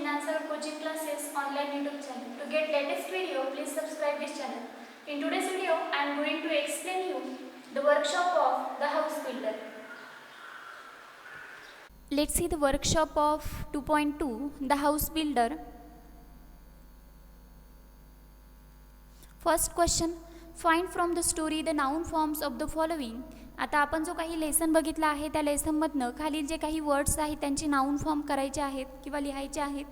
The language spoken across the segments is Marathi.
question and answer coaching classes online YouTube channel. To get latest video, please subscribe this channel. In today's video, I am going to explain you the workshop of the house builder. Let's see the workshop of 2.2, the house builder. First question, find from the story the noun forms of the following. आता आपण जो काही लेसन बघितला आहे त्या लेसनमधनं खालील जे काही वर्ड्स आहेत त्यांचे नाउन फॉर्म करायचे आहेत किंवा लिहायचे आहेत.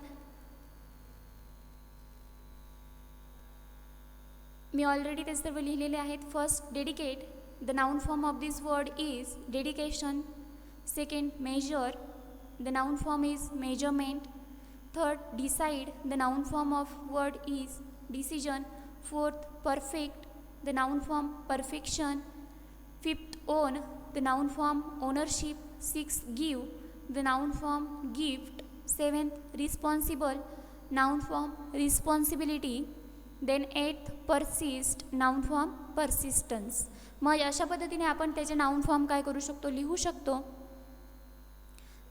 मी ऑलरेडी ते सर्व लिहिलेले आहेत. First, dedicate. The noun form of this word is dedication. Second, measure. The noun form is measurement. Third, decide. The noun form of word is decision. Fourth, perfect. The noun form perfection. Fifth, own. The noun form ownership. Sixth, give. The noun form gift. Seventh, responsible. Noun form responsibility. Then eighth, persist. Noun form persistence. मग अशा पद्धतीने आपण त्याचे नाउन फॉर्म काय करू शकतो, लिहू शकतो.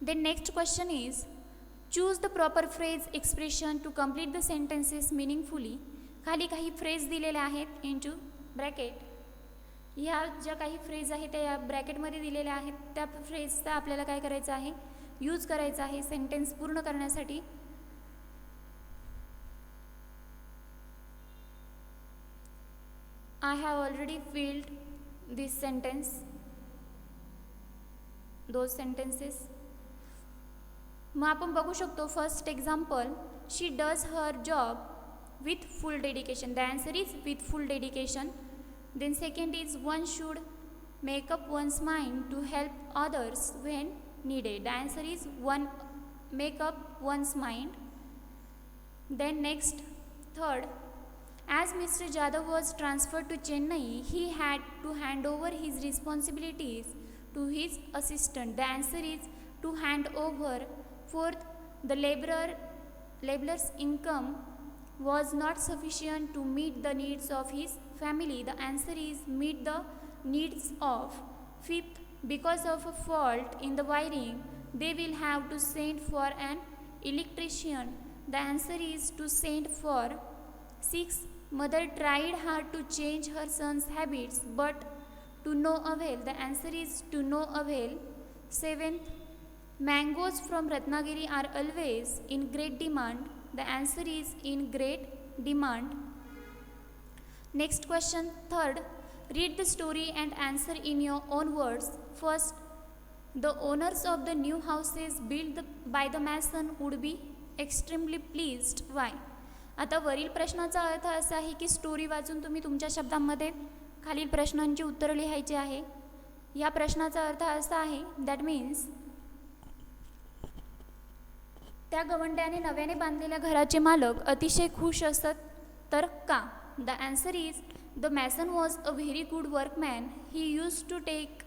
Then next question is, choose the proper phrase expression to complete the sentences meaningfully. खाली काही फ्रेज दिलेले आहेत into bracket. ह्या ज्या काही फ्रेज आहेत त्या ब्रॅकेटमध्ये दिलेल्या आहेत त्या फ्रेजचा आपल्याला काय करायचं आहे, यूज करायचा आहे सेंटेन्स पूर्ण करण्यासाठी. I have already filled this sentence, those sentences. मग आपण बघू शकतो first example, she does her job with full dedication. The answer is with full dedication. Then second is, one should make up one's mind to help others when needed. The answer is one, make up one's mind. Then next, third, as Mr. Jadhav was transferred to Chennai, he had to hand over his responsibilities to his assistant. The answer is to hand over. Fourth, the laborer's income was not sufficient to meet the needs of his family. The answer is meet the needs of. Fifth, because of a fault in the wiring, they will have to send for an electrician. The answer is to send for. Sixth, mother tried hard to change her son's habits but to no avail. The answer is to no avail. Seventh, mangoes from Ratnagiri are always in great demand. The answer is in great demand. Next question, third, read the story and answer in your own words. First, the owners of the new houses built by the mason would be extremely pleased. Why? आता वरील प्रश्नाचा अर्थ असा आहे की स्टोरी वाचून तुम्ही तुमच्या शब्दांमध्ये खालील प्रश्नांची उत्तरं लिहायची आहे. या प्रश्नाचा अर्थ असा आहे, दॅट मीन्स त्या गवंड्याने नव्याने बांधलेल्या घराचे मालक अतिशय खुश असत तर का? The answer is, the mason was a very good workman. He used to take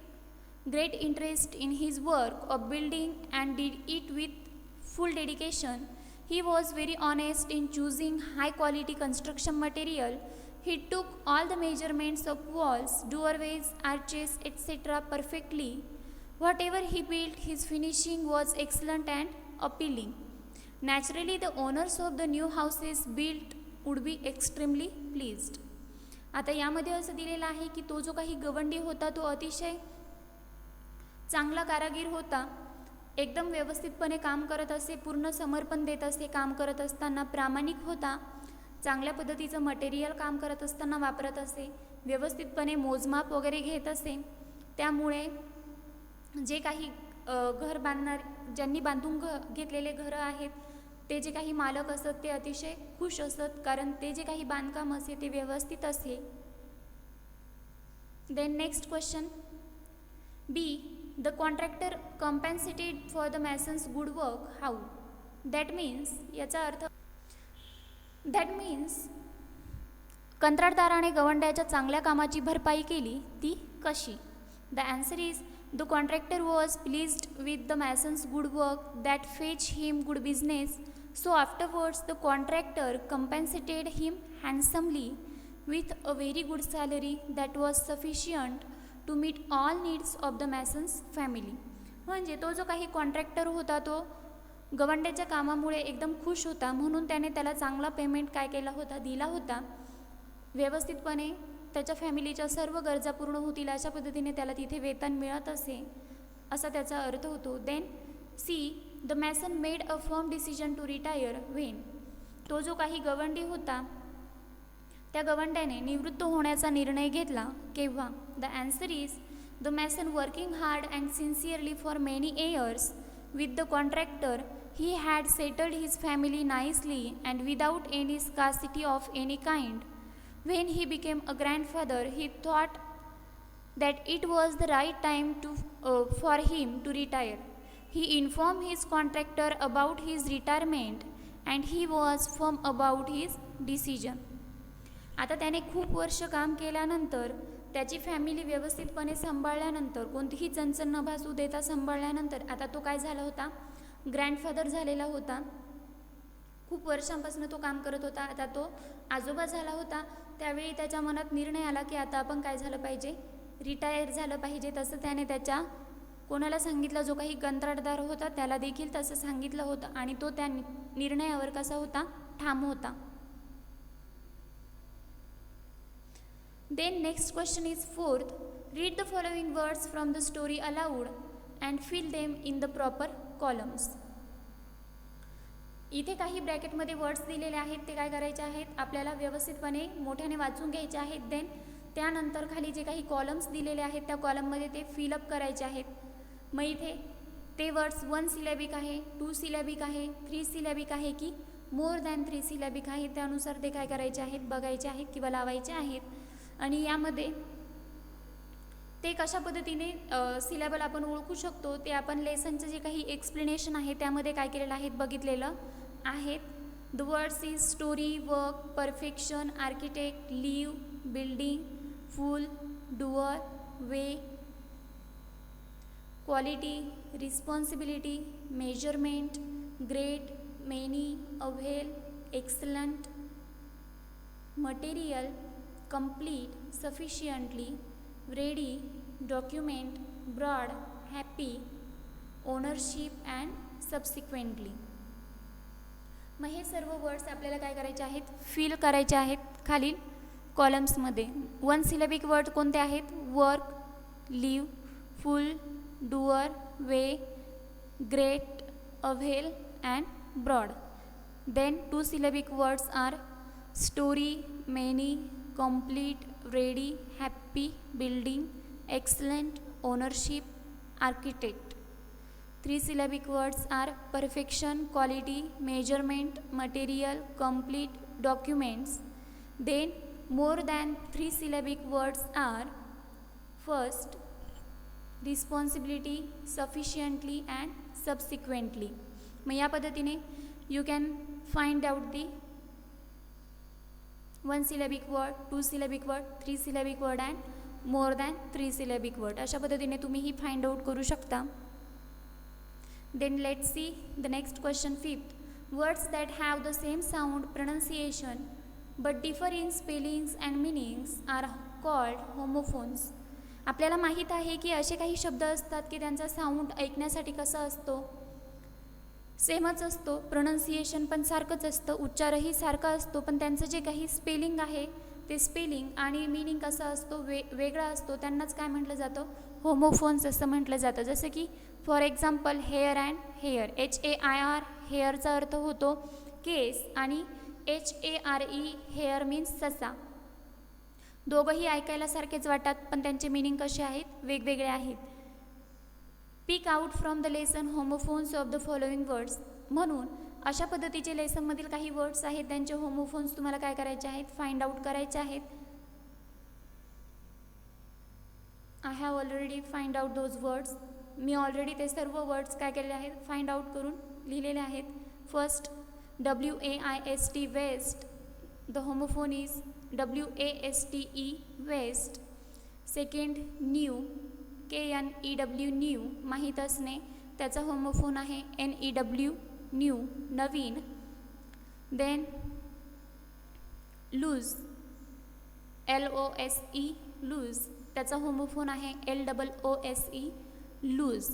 great interest in his work of building and did it with full dedication. He was very honest in choosing high quality construction material. He took all the measurements of walls, doorways, arches, etc. perfectly. Whatever he built, his finishing was excellent and appealing. Naturally, the owners of the new houses built would be extremely pleased. आता यामध्ये असं दिलेलं आहे की तो जो काही गवंडी होता तो अतिशय चांगला कारागीर होता, एकदम व्यवस्थितपणे काम करत असे, पूर्ण समर्पण देत असे, काम करत असताना प्रामाणिक होता, चांगल्या पद्धतीचं मटेरियल काम करत असताना वापरत असे, व्यवस्थितपणे मोजमाप वगैरे घेत असे. त्यामुळे जे काही घर बांधणार ज्यांनी बांधून घेतलेले घरं आहेत ते जे काही मालक असत ते अतिशय खुश असत कारण ते जे काही बांधकाम असे ते व्यवस्थित असे. Then next question, B, the contractor compensated for the masons good work. How? That means, याचा अर्थ, दॅट मीन्स कंत्राटदाराने गवंड्याच्या चांगल्या कामाची भरपाई केली, ती कशी? The answer is, the contractor was pleased with the mason's good work that fetched him good business, so afterwards the contractor compensated him handsomely with a very good salary that was sufficient to meet all needs of the mason's family. म्हणजे तो जो काही कॉन्ट्रॅक्टर होता तो गवंड्याच्या कामामुळे एकदम खुश होता, म्हणून त्याने त्याला चांगला पेमेंट काय केला होता, दिला होता. व्यवस्थितपणे त्याच्या फॅमिलीच्या सर्व गरजा पूर्ण होतील अशा पद्धतीने त्याला तिथे वेतन मिळत असे, असा त्याचा अर्थ होतो. Then C, the mason made a firm decision to retire when. तो जो काही गवंडी होता त्या गवंड्याने निवृत्त होण्याचा निर्णय घेतला केव्हा. The answer is the mason working hard and sincerely for many years with the contractor he had settled his family nicely and without any scarcity of any kind. When he became a grandfather, he thought that it was the right time for him to retire. He informed his contractor about his retirement and he was firm about his decision. आता त्याने खूप वर्ष काम केल्यानंतर, त्याची फॅमिली व्यवस्थितपणे सांभाळल्यानंतर, कोणतीही चणचण न भासू देता सांभाळल्यानंतर आता तो काय झाला होता, ग्रँडफादर झालेला होता. खूप वर्षांपासून तो काम करत होता. आता तो आजोबा झाला होता. त्यावेळी त्याच्या मनात निर्णय आला की आता आपण काय झालं पाहिजे, रिटायर झालं पाहिजे. तसं त्याने त्याच्या कोणाला सांगितलं, जो काही कंत्राटदार होता त्याला देखील तसं सांगितलं होतं आणि तो त्या निर्णयावर कसा होता, ठाम होता. Then next question is fourth. Read the following words from the story aloud and fill them in the proper columns. इथे काही ब्रॅकेटमध्ये वर्ड्स दिलेले आहेत, ते काय करायचे आहेत, आपल्याला व्यवस्थितपणे मोठ्याने वाचून घ्यायचे आहेत. देन त्यानंतर खाली जे काही कॉलम्स दिलेले आहेत त्या कॉलममध्ये ते फिलअप करायचे आहेत. मग इथे ते वर्ड्स 1 सिलॅबिक आहे, 2 सिलॅबिक आहे, 3 सिलॅबिक आहे की मोर दॅन 3 सिलॅबिक आहे, त्यानुसार ते काय करायचे आहेत, बघायचे आहेत किंवा लावायचे आहेत. आणि यामध्ये ते कशा पद्धतीने सिलॅबल आपण ओळखू शकतो ते आपण लेसनचं जे काही एक्सप्लेनेशन आहे त्यामध्ये काय केलेलं आहे, बघितलेलं आहेत. The words is story, work, perfection, architect, live, building, full, door, way, quality, responsibility, measurement, great, many, avail, excellent, material, complete, sufficiently, ready, document, broad, happy, ownership and subsequently. मग हे सर्व वर्ड्स आपल्याला काय करायचे आहेत, फिल करायचे आहेत खालील कॉलम्समध्ये. 1 सिलॅबिक वर्ड कोणते आहेत, work, live, full, door, way, great, avail and broad. Then 2 syllabic words are story, many, complete, ready, happy, building, excellent, ownership, architect. 3 syllabic words are perfection, quality, measurement, material, complete, documents. Then more than 3 syllabic words are first, responsibility, sufficiently and subsequently. मग या पद्धतीने you can find out the 1 syllabic word, 2 syllabic word, 3 syllabic word and more than 3 syllabic word. अशा पद्धतीने तुम्ही ही फाइंड आउट करू शकता. Then let's see the next question, 5th. Words that have the same sound, pronunciation but differ in spellings and meanings are called homophones. आपल्याला माहीत आहे की असे काही शब्द असतात की त्यांचा साऊंड ऐकण्यासाठी कसा असतो, सेमच असतो, प्रोनन्सिएशन पण सारखंच असतं, उच्चारही सारखा असतो, पण त्यांचं जे काही स्पेलिंग आहे ते स्पेलिंग आणि मीनिंग कसा असतो, वेगळा असतो. त्यांनाच काय म्हटलं जातं, होमोफोन्स असं म्हटलं जातं. जसं की for example hair and hair, HAIR हेअरचा अर्थ होतो केस आणि HARE हेअर मीन्स ससा. दोघंही ऐकायला सारखेच वाटतात पण त्यांचे मीनिंग कसे आहेत, वेगवेगळे आहेत. Pick out from the lesson homophones of the following words. म्हणून अशा पद्धतीचे लेसनमधील काही वर्ड्स आहेत त्यांचे होमोफोन्स तुम्हाला काय करायचे आहेत, फाइंड आउट करायचे आहेत. I have already find out those words. Me already ते सर्व वर्ड्स काय केलेले आहेत, फाइंड आउट करून लिहिलेले आहेत. First WAIST waist, the homophone is WASTE waste. Second new, KNEW knew, माहीत असणे, त्याचा होमोफोन आहे NEW न्यू, नवीन. देन लूज, LOSE लूज, त्याचा होमोफोन आहे LOOSE loose.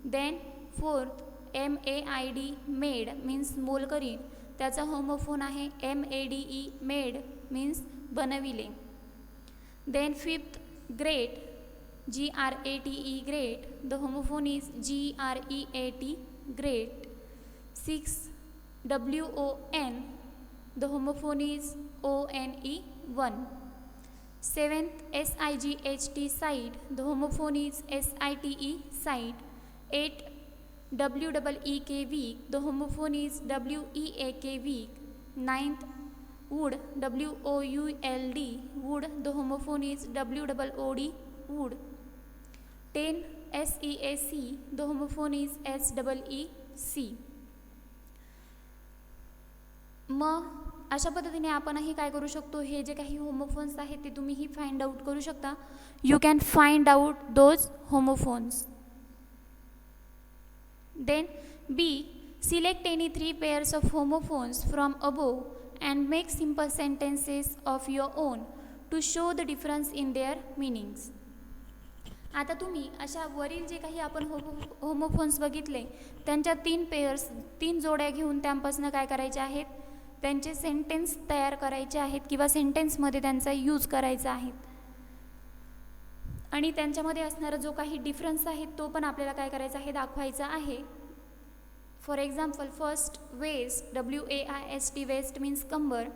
Then fourth MAID maid means मोलकरीण, त्याचा होमोफोन आहे MADE मेड मीन्स बनविले. Then fifth grate GRATE grate, the homophone is GREAT great. 6 WON, the homophone is ONE 1. 7th SIGHT side, the homophone is SITE side. 8 WEEK week, the homophone is WEAK week. 9th wood WOULD wood, the homophone is WOOD wood. 10 SEAC, the homophone is SEEC. मग अशा पद्धतीने आपणही काय करू शकतो, हे जे काही होमोफोन्स आहेत ते तुम्हीही फाइंड आउट करू शकता. You can find out those homophones. Then B, select any 3 pairs of homophones from above and make simple sentences of your own to show the difference in their meanings. आता तुम्ही अशा वरील जे काही आपण होमोफोन्स बघितले त्यांच्या 3 जोड्या घेऊन त्यांपासून काय करायचे आहेत, त्यांचे सेंटेन्स तयार करायचे आहेत किंवा सेंटेन्समध्ये त्यांचा यूज करायचा आहे. आणि त्यांच्यामध्ये असणारा जो काही डिफरन्स आहे तो पण आपल्याला काय करायचा आहे, दाखवायचा आहे. For example first waist WAIST waste means कंबर,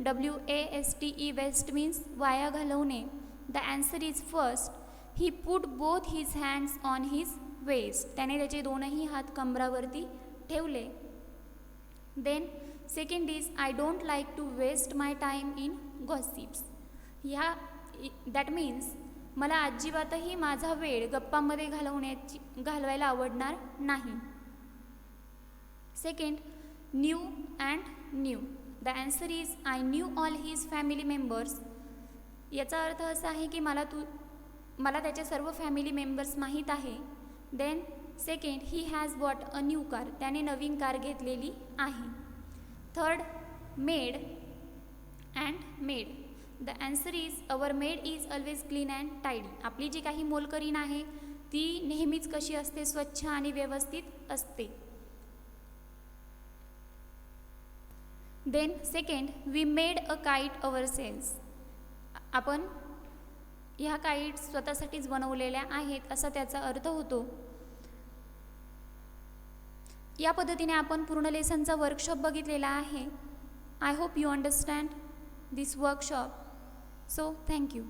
WASTE वेस्ट मीन्स वाया घालवणे. The answer is first, he put both his hands on his waist, त्याने त्याचे दोनही हात कंबरावरती ठेवले. Then second is I don't like to waste my time in gossips. That means मला अजिबातही माझा वेळ गप्पांमध्ये घालवायला आवडणार नाही. Second new and knew, the answer is I knew all his family members. याचा अर्थ असा आहे की मला त्याचे सर्व फॅमिली मेंबर्स माहीत आहे. Then second he has bought a new car, त्याने नवीन कार घेतलेली आहे. Third maid and made, the answer is our maid is always clean and tidy. आपली जी काही मोलकरीण आहे ती नेहमीच कशी असते, स्वच्छ आणि व्यवस्थित असते. Then second we made a kite our sails, आपण ह्या काईट स्वतःसाठीच बनवलेल्या आहेत असा त्याचा अर्थ होतो. या पद्धतीने आपण पूर्ण लेसनचा वर्कशॉप बघितलेला आहे. I hope you understand this workshop. So thank you.